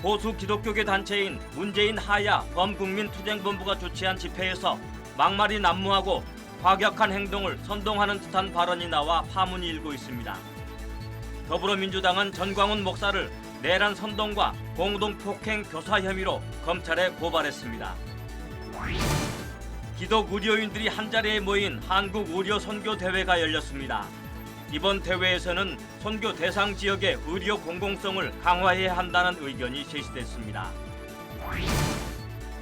보수 기독교계 단체인 문재인 하야 범국민투쟁본부가 주최한 집회에서 막말이 난무하고 과격한 행동을 선동하는 듯한 발언이 나와 파문이 일고 있습니다. 더불어민주당은 전광훈 목사를 내란 선동과 공동폭행 교사 혐의로 검찰에 고발했습니다. 기독 의료인들이 한자리에 모인 한국 의료 선교 대회가 열렸습니다. 이번 대회에서는 선교 대상 지역의 의료 공공성을 강화해야 한다는 의견이 제시됐습니다.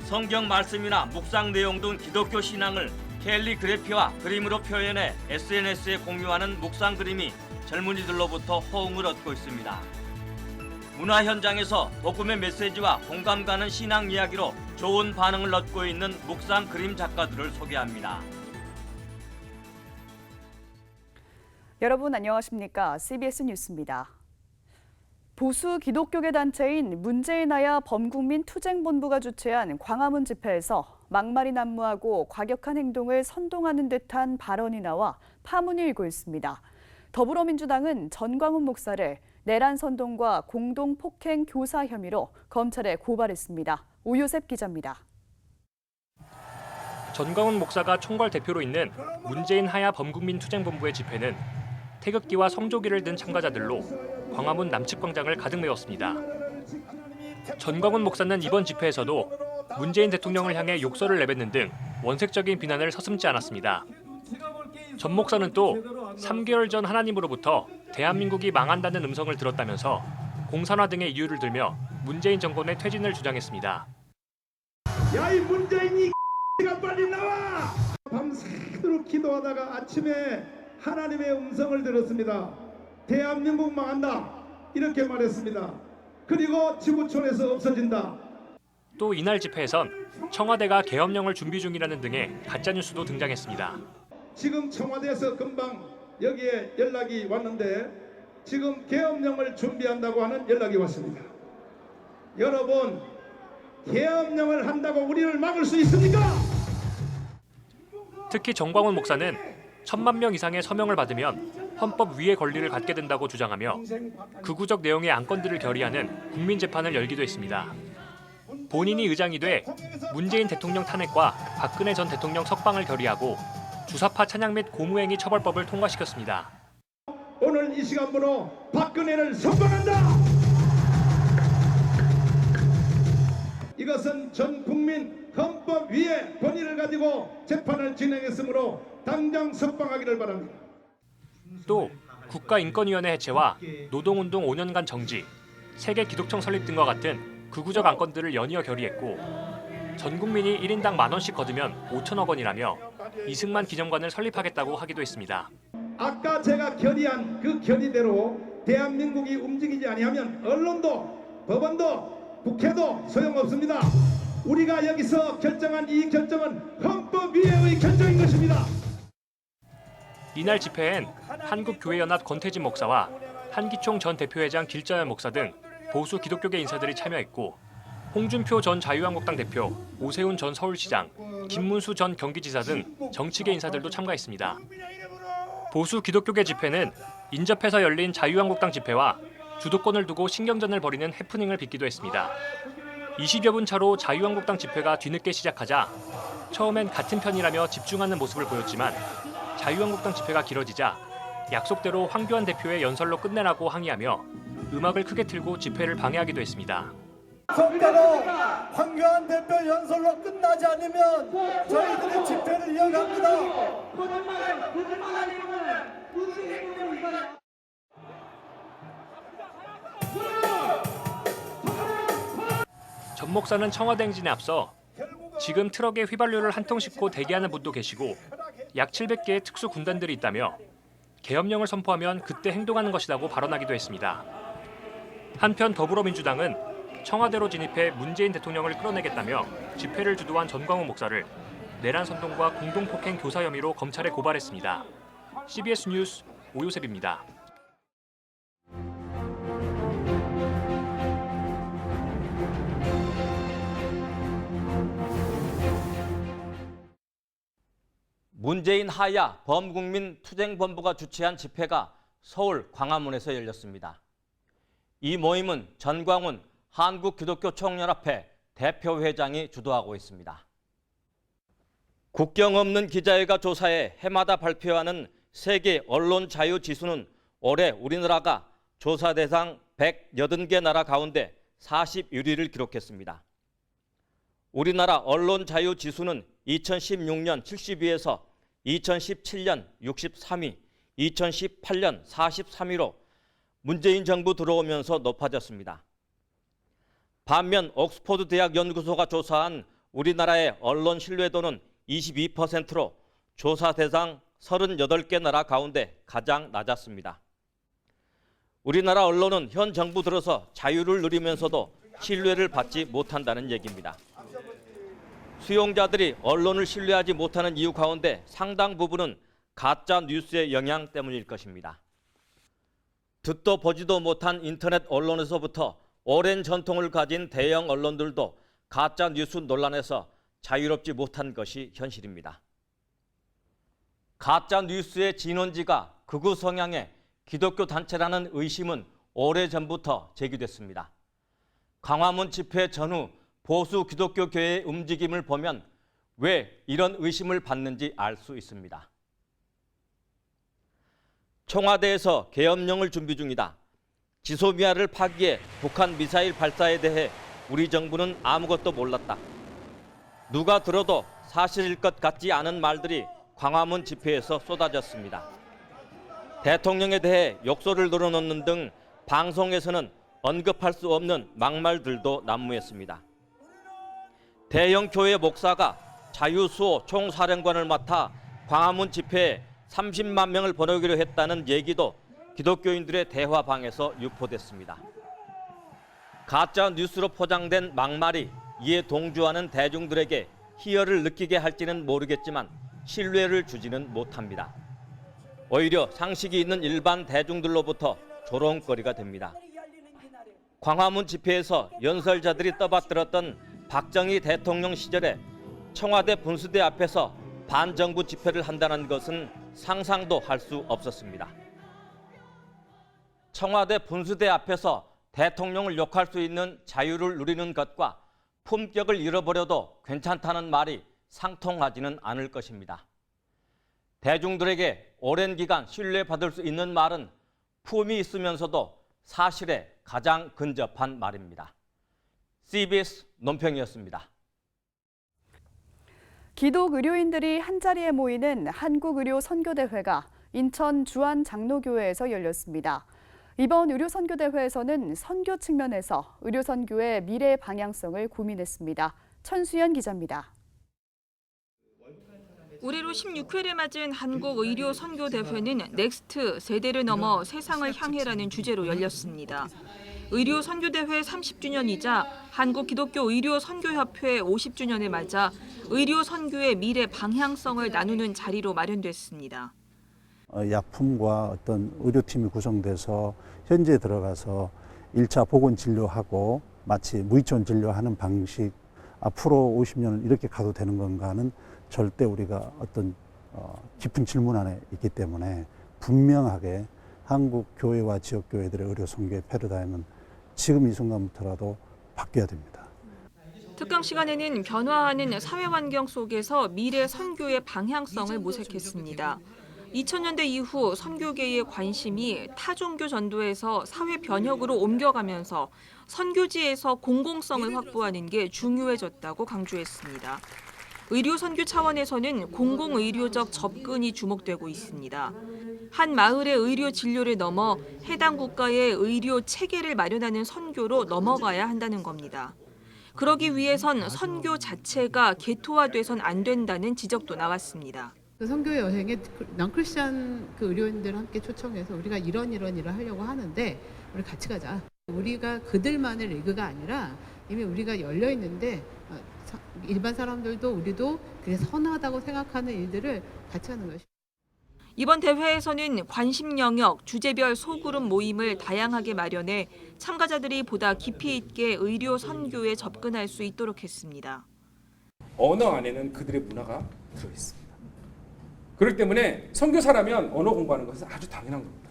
성경 말씀이나 묵상 내용 등 기독교 신앙을 캘리그래피와 그림으로 표현해 SNS에 공유하는 묵상 그림이 젊은이들로부터 호응을 얻고 있습니다. 문화 현장에서 복음의 메시지와 공감 가는 신앙 이야기로 좋은 반응을 얻고 있는 묵상 그림 작가들을 소개합니다. 여러분 안녕하십니까? CBS 뉴스입니다. 보수 기독교계 단체인 문재인 하야 범국민투쟁본부가 주최한 광화문 집회에서 막말이 난무하고 과격한 행동을 선동하는 듯한 발언이 나와 파문이 일고 있습니다. 더불어민주당은 전광훈 목사를 내란 선동과 공동폭행 교사 혐의로 검찰에 고발했습니다. 오요셉 기자입니다. 전광훈 목사가 총괄 대표로 있는 문재인 하야 범국민투쟁본부의 집회는 태극기와 성조기를 든 참가자들로 광화문 남측광장을 가득 메웠습니다. 전광훈 목사는 이번 집회에서도 문재인 대통령을 향해 욕설을 내뱉는 등 원색적인 비난을 서슴지 않았습니다. 전 목사는 또 3개월 전 하나님으로부터 대한민국이 망한다는 음성을 들었다면서 공산화 등의 이유를 들며 문재인 정권의 퇴진을 주장했습니다. 야, 이 문재인이 가 빨리 나와! 밤새도록 기도하다가 아침에 하나님의 음성을 들었습니다. 대한민국 망한다 이렇게 말했습니다. 그리고 지구촌에서 없어진다. 또 이날 집회에선 청와대가 계엄령을 준비 중이라는 등의 가짜뉴스도 등장했습니다. 지금 청와대에서 금방 여기에 연락이 왔는데 지금 계엄령을 준비한다고 하는 연락이 왔습니다. 여러분, 계엄령을 한다고 우리를 막을 수 있습니까? 특히 전광훈 목사는 1,000만 명 이상의 서명을 받으면 헌법 위의 권리를 갖게 된다고 주장하며 극우적 내용의 안건들을 결의하는 국민재판을 열기도 했습니다. 본인이 의장이 돼 문재인 대통령 탄핵과 박근혜 전 대통령 석방을 결의하고 주사파 찬양 및 고무행위 처벌법을 통과시켰습니다. 오늘 이 시간부로 박근혜를 석방한다! 이것은 전 국민 헌법 위의 권위를 가지고 재판을 진행했으므로 당장 석방하기를 바랍니다. 또 국가인권위원회 해체와 노동운동 5년간 정지, 세계 기독청 설립 등과 같은 극우적 안건들을 연이어 결의했고 전 국민이 1인당 10,000원씩 거두면 5천억 원이라며 이승만 기념관을 설립하겠다고 하기도 했습니다. 아까 제가 결의한 그 결의대로 대한민국이 움직이지 아니하면 언론도 법원도 국회도 소용없습니다. 우리가 여기서 결정한 이 결정은 헌법 위의 결정인 것입니다. 이날 집회엔 한국교회연합 권태진 목사와 한기총 전 대표회장 길자연 목사 등 보수 기독교계 인사들이 참여했고 홍준표 전 자유한국당 대표, 오세훈 전 서울시장, 김문수 전 경기지사 등 정치계 인사들도 참가했습니다. 보수 기독교계 집회는 인접해서 열린 자유한국당 집회와 주도권을 두고 신경전을 벌이는 해프닝을 빚기도 했습니다. 20여 분 차로 자유한국당 집회가 뒤늦게 시작하자 처음엔 같은 편이라며 집중하는 모습을 보였지만 자유한국당 집회가 길어지자 약속대로 황교안 대표의 연설로 끝내라고 항의하며 음악을 크게 틀고 집회를 방해하기도 했습니다. 속대로 황교안 대표 연설로 끝나지 않으면 저희들의 집회를 이어갑니다. 전 목사는 청와대 행진에 앞서 지금 트럭에 휘발유를 한 통 싣고 대기하는 분도 계시고 약 700개의 특수 군단들이 있다며 계엄령을 선포하면 그때 행동하는 것이라고 발언하기도 했습니다. 한편 더불어민주당은 청와대로 진입해 문재인 대통령을 끌어내겠다며 집회를 주도한 전광훈 목사를 내란 선동과 공동폭행 교사 혐의로 검찰에 고발했습니다. CBS 뉴스 오요셉입니다. 문재인 하야 범국민투쟁본부가 주최한 집회가 서울 광화문에서 열렸습니다. 이 모임은 전광훈 한국기독교총연합회 대표회장이 주도하고 있습니다. 국경 없는 기자회가 조사에 해마다 발표하는 세계 언론 자유 지수는 올해 우리나라가 조사 대상 180개 나라 가운데 41위를 기록했습니다. 우리나라 언론 자유 지수는 2016년 70위에서 2017년 63위, 2018년 43위로 문재인 정부 들어오면서 높아졌습니다. 반면 옥스퍼드 대학 연구소가 조사한 우리나라의 언론 신뢰도는 22%로 조사 대상 38개 나라 가운데 가장 낮았습니다. 우리나라 언론은 현 정부 들어서 자유를 누리면서도 신뢰를 받지 못한다는 얘기입니다. 수용자들이 언론을 신뢰하지 못하는 이유 가운데 상당 부분은 가짜 뉴스의 영향 때문일 것입니다. 듣도 보지도 못한 인터넷 언론에서부터 오랜 전통을 가진 대형 언론들도 가짜 뉴스 논란에서 자유롭지 못한 것이 현실입니다. 가짜 뉴스의 진원지가 극우 성향의 기독교 단체라는 의심은 오래전부터 제기됐습니다. 광화문 집회 전후 보수 기독교 교회의 움직임을 보면 왜 이런 의심을 받는지 알 수 있습니다. 청와대에서 계엄령을 준비 중이다. 지소미아를 파기해 북한 미사일 발사에 대해 우리 정부는 아무것도 몰랐다. 누가 들어도 사실일 것 같지 않은 말들이 광화문 집회에서 쏟아졌습니다. 대통령에 대해 욕설을 늘어놓는 등 방송에서는 언급할 수 없는 막말들도 난무했습니다. 대형 교회 목사가 자유수호 총사령관을 맡아 광화문 집회에 30만 명을 보내기로 했다는 얘기도 기독교인들의 대화방에서 유포됐습니다. 가짜 뉴스로 포장된 막말이 이에 동조하는 대중들에게 희열을 느끼게 할지는 모르겠지만 신뢰를 주지는 못합니다. 오히려 상식이 있는 일반 대중들로부터 조롱거리가 됩니다. 광화문 집회에서 연설자들이 떠받들었던 박정희 대통령 시절에 청와대 분수대 앞에서 반정부 집회를 한다는 것은 상상도 할 수 없었습니다. 청와대 분수대 앞에서 대통령을 욕할 수 있는 자유를 누리는 것과 품격을 잃어버려도 괜찮다는 말이 상통하지는 않을 것입니다. 대중들에게 오랜 기간 신뢰받을 수 있는 말은 품이 있으면서도 사실에 가장 근접한 말입니다. CBS 논평이었습니다. 기독 의료인들이 한자리에 모이는 한국의료선교대회가 인천 주안장로교회에서 열렸습니다. 이번 의료선교대회에서는 선교 측면에서 의료선교의 미래 방향성을 고민했습니다. 천수연 기자입니다. 올해로 16회를 맞은 한국의료선교대회는 넥스트 세대를 넘어 세상을 향해라는 주제로 열렸습니다. 의료선교대회 30주년이자 한국기독교의료선교협회 50주년을 맞아 의료선교의 미래 방향성을 나누는 자리로 마련됐습니다. 약품과 어떤 의료팀이 구성돼서 현지에 들어가서 1차 보건 진료하고 마치 무의존 진료하는 방식 앞으로 50년은 이렇게 가도 되는 건가는 절대 우리가 어떤 깊은 질문 안에 있기 때문에 분명하게 한국 교회와 지역 교회들의 의료 선교의 패러다임은 지금 이 순간부터라도 바뀌어야 됩니다. 특강 시간에는 변화하는 사회 환경 속에서 미래 선교의 방향성을 모색했습니다. 2000년대 이후 선교계의 관심이 타종교 전도에서 사회 변혁으로 옮겨가면서 선교지에서 공공성을 확보하는 게 중요해졌다고 강조했습니다. 의료 선교 차원에서는 공공의료적 접근이 주목되고 있습니다. 한 마을의 의료 진료를 넘어 해당 국가의 의료 체계를 마련하는 선교로 넘어가야 한다는 겁니다. 그러기 위해선 선교 자체가 개토화돼선 안 된다는 지적도 나왔습니다. 그 선교 여행에 넌크리스천 그 의료인들 함께 초청해서 우리가 이런 하려고 하는데 우리 같이 가자. 우리가 그들만의 리그가 아니라 이미 우리가 열려 있는데 일반 사람들도 우리도 그게 선하다고 생각하는 일들을 같이 하는 것이. 이번 대회에서는 관심 영역, 주제별 소그룹 모임을 다양하게 마련해 참가자들이 보다 깊이 있게 의료 선교에 접근할 수 있도록 했습니다. 언어 안에는 그들의 문화가 들어있습니다. 그렇기 때문에 선교사라면 언어 공부하는 것은 아주 당연한 겁니다.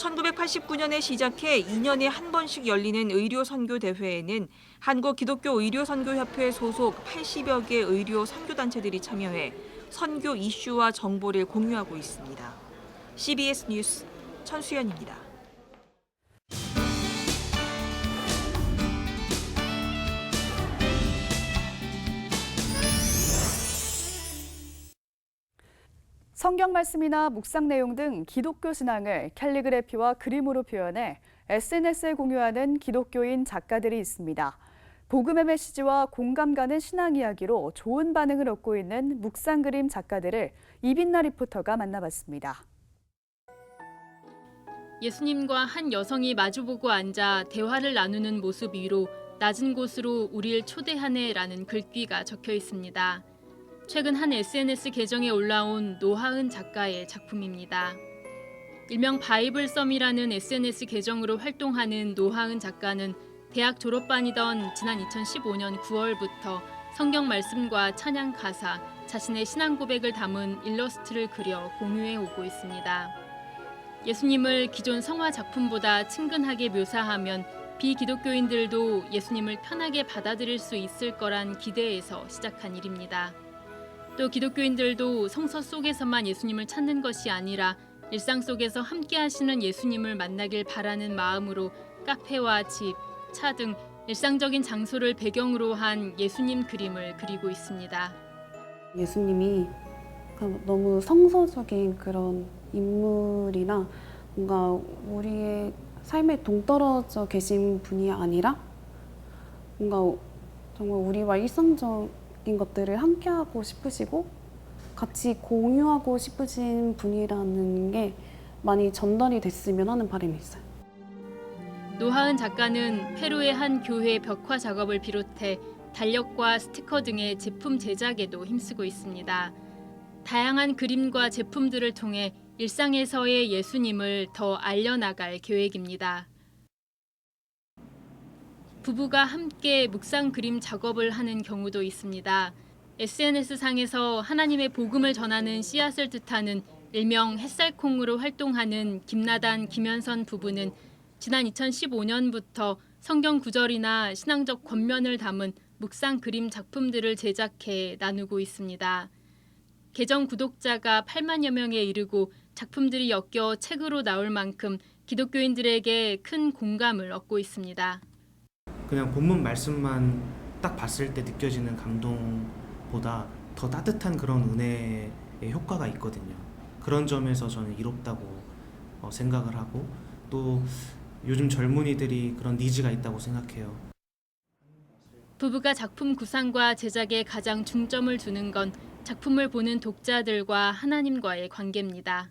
1989년에 시작해 2년에 한 번씩 열리는 의료 선교 대회에는 한국 기독교 의료 선교협회 소속 80여 개 의료 선교 단체들이 참여해 선교 이슈와 정보를 공유하고 있습니다. CBS 뉴스 천수연입니다. 성경 말씀이나 묵상 내용 등 기독교 신앙을 캘리그래피와 그림으로 표현해 SNS에 공유하는 기독교인 작가들이 있습니다. 복음의 메시지와 공감 가는 신앙 이야기로 좋은 반응을 얻고 있는 묵상 그림 작가들을 이빈나 리포터가 만나봤습니다. 예수님과 한 여성이 마주보고 앉아 대화를 나누는 모습 위로 낮은 곳으로 우리를 초대하네라는 글귀가 적혀 있습니다. 최근 한 SNS 계정에 올라온 노하은 작가의 작품입니다. 일명 바이블썸이라는 SNS 계정으로 활동하는 노하은 작가는 대학 졸업반이던 지난 2015년 9월부터 성경 말씀과 찬양 가사, 자신의 신앙 고백을 담은 일러스트를 그려 공유해 오고 있습니다. 예수님을 기존 성화 작품보다 친근하게 묘사하면 비기독교인들도 예수님을 편하게 받아들일 수 있을 거란 기대에서 시작한 일입니다. 또 기독교인들도 성서 속에서만 예수님을 찾는 것이 아니라 일상 속에서 함께 하시는 예수님을 만나길 바라는 마음으로 카페와 집, 차 등 일상적인 장소를 배경으로 한 예수님 그림을 그리고 있습니다. 예수님이 너무 성서적인 그런 인물이나 뭔가 우리의 삶에 동떨어져 계신 분이 아니라 뭔가 정말 우리와 일상적인 것들을 함께하고 싶으시고 같이 공유하고 싶으신 분이라는 게 많이 전달이 됐으면 하는 바람이 있어요. 노하은 작가는 페루의 한 교회 벽화 작업을 비롯해 달력과 스티커 등의 제품 제작에도 힘쓰고 있습니다. 다양한 그림과 제품들을 통해 일상에서의 예수님을 더 알려나갈 계획입니다. 부부가 함께 묵상 그림 작업을 하는 경우도 있습니다. SNS상에서 하나님의 복음을 전하는 씨앗을 뜻하는 일명 햇살콩으로 활동하는 김나단, 김현선 부부는 지난 2015년부터 성경 구절이나 신앙적 권면을 담은 묵상 그림 작품들을 제작해 나누고 있습니다. 계정 구독자가 8만여 명에 이르고 작품들이 엮여 책으로 나올 만큼 기독교인들에게 큰 공감을 얻고 있습니다. 그냥 본문 말씀만 딱 봤을 때 느껴지는 감동보다 더 따뜻한 그런 은혜의 효과가 있거든요. 그런 점에서 저는 이롭다고 생각을 하고 또 요즘 젊은이들이 그런 니즈가 있다고 생각해요. 부부가 작품 구상과 제작에 가장 중점을 두는 건 작품을 보는 독자들과 하나님과의 관계입니다.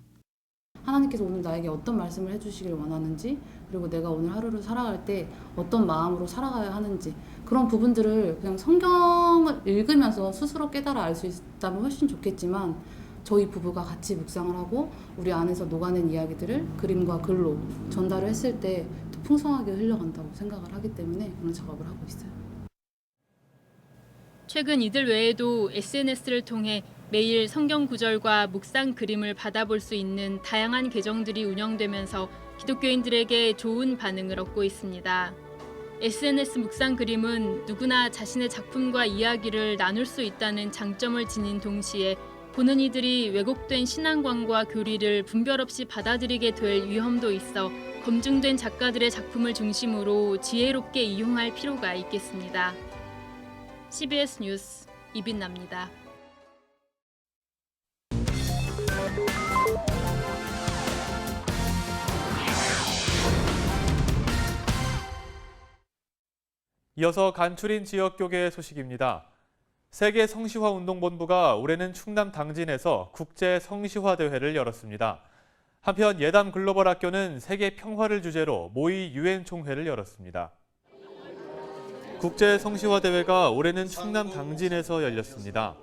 하나님께서 오늘 나에게 어떤 말씀을 해주시길 원하는지, 그리고 내가 오늘 하루를 살아갈 때 어떤 마음으로 살아가야 하는지, 그런 부분들을 그냥 성경을 읽으면서 스스로 깨달아 알 수 있다면 훨씬 좋겠지만, 저희 부부가 같이 묵상을 하고 우리 안에서 녹아낸 이야기들을 그림과 글로 전달을 했을 때 더 풍성하게 흘러간다고 생각을 하기 때문에 그런 작업을 하고 있어요. 최근 이들 외에도 SNS를 통해 매일 성경 구절과 묵상 그림을 받아볼 수 있는 다양한 계정들이 운영되면서 기독교인들에게 좋은 반응을 얻고 있습니다. SNS 묵상 그림은 누구나 자신의 작품과 이야기를 나눌 수 있다는 장점을 지닌 동시에 보는 이들이 왜곡된 신앙관과 교리를 분별 없이 받아들이게 될 위험도 있어 검증된 작가들의 작품을 중심으로 지혜롭게 이용할 필요가 있겠습니다. CBS 뉴스 이빈나입니다. 이어서 간추린 지역교계 소식입니다. 세계 성시화운동본부가 올해는 충남 당진에서 국제 성시화 대회를 열었습니다. 한편 예담 글로벌 학교는 세계 평화를 주제로 모의 유엔 총회를 열었습니다. 국제 성시화 대회가 올해는 충남 당진에서 열렸습니다.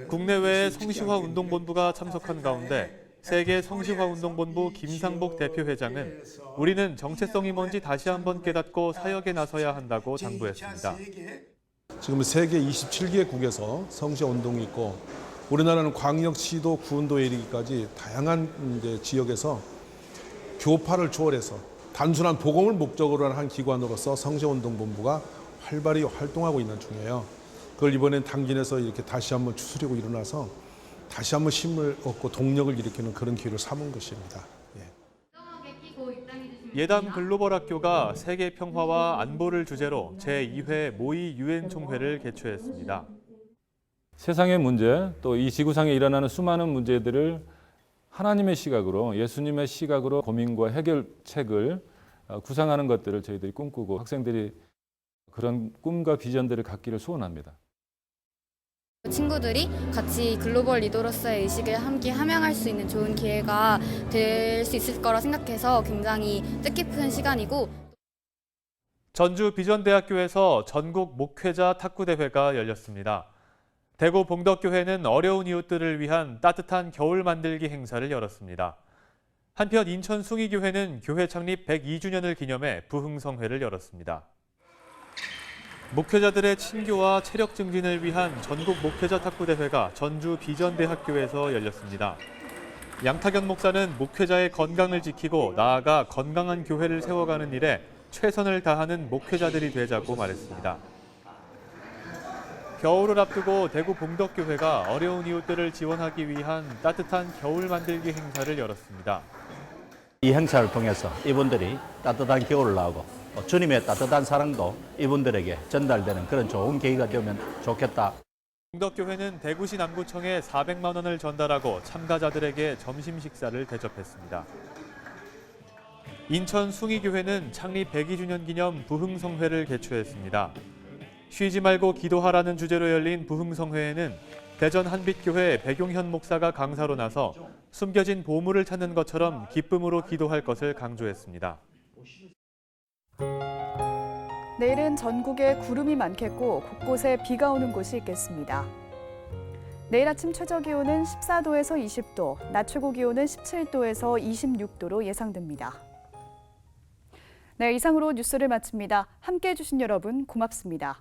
국내외의 성시화운동본부가 참석한 가운데 세계 성시화운동본부 김상복 대표회장은 우리는 정체성이 뭔지 다시 한번 깨닫고 사역에 나서야 한다고 당부했습니다. 지금 세계 27개국에서 성시화 운동이 있고 우리나라는 광역, 시도, 군도에 이르기까지 다양한 지역에서 교파를 초월해서 단순한 복음을 목적으로 한 기관으로서 성시운동본부가 활발히 활동하고 있는 중이에요. 그걸 이번엔 당진에서 이렇게 다시 한번 추스리고 일어나서 다시 한번 힘을 얻고 동력을 일으키는 그런 기회를 삼은 것입니다. 예담 글로벌 학교가 세계 평화와 안보를 주제로 제2회 모의 유엔 총회를 개최했습니다. 세상의 문제, 또 이 지구상에 일어나는 수많은 문제들을 하나님의 시각으로, 예수님의 시각으로 고민과 해결책을 구상하는 것들을 저희들이 꿈꾸고 학생들이 그런 꿈과 비전들을 갖기를 소원합니다. 친구들이 같이 글로벌 리더로서의 의식을 함께 함양할 수 있는 좋은 기회가 될 수 있을 거라 생각해서 굉장히 뜻깊은 시간이고, 전주 비전대학교에서 전국 목회자 탁구대회가 열렸습니다. 대구 봉덕교회는 어려운 이웃들을 위한 따뜻한 겨울 만들기 행사를 열었습니다. 한편 인천 숭의교회는 교회 창립 102주년을 기념해 부흥성회를 열었습니다. 목회자들의 친교와 체력 증진을 위한 전국 목회자 탁구대회가 전주 비전대학교에서 열렸습니다. 양탁연 목사는 목회자의 건강을 지키고 나아가 건강한 교회를 세워가는 일에 최선을 다하는 목회자들이 되자고 말했습니다. 겨울을 앞두고 대구 봉덕교회가 어려운 이웃들을 지원하기 위한 따뜻한 겨울 만들기 행사를 열었습니다. 이 행사를 통해서 이분들이 따뜻한 겨울을 나오고 주님의 따뜻한 사랑도 이분들에게 전달되는 그런 좋은 계기가 되면 좋겠다. 봉덕교회는 대구시 남구청에 400만 원을 전달하고 참가자들에게 점심 식사를 대접했습니다. 인천 숭의교회는 창립 102주년 기념 부흥성회를 개최했습니다. 쉬지 말고 기도하라는 주제로 열린 부흥성회에는 대전 한빛교회 백용현 목사가 강사로 나서 숨겨진 보물을 찾는 것처럼 기쁨으로 기도할 것을 강조했습니다. 내일은 전국에 구름이 많겠고 곳곳에 비가 오는 곳이 있겠습니다. 내일 아침 최저기온은 14도에서 20도, 낮 최고기온은 17도에서 26도로 예상됩니다. 네, 이상으로 뉴스를 마칩니다. 함께해 주신 여러분 고맙습니다.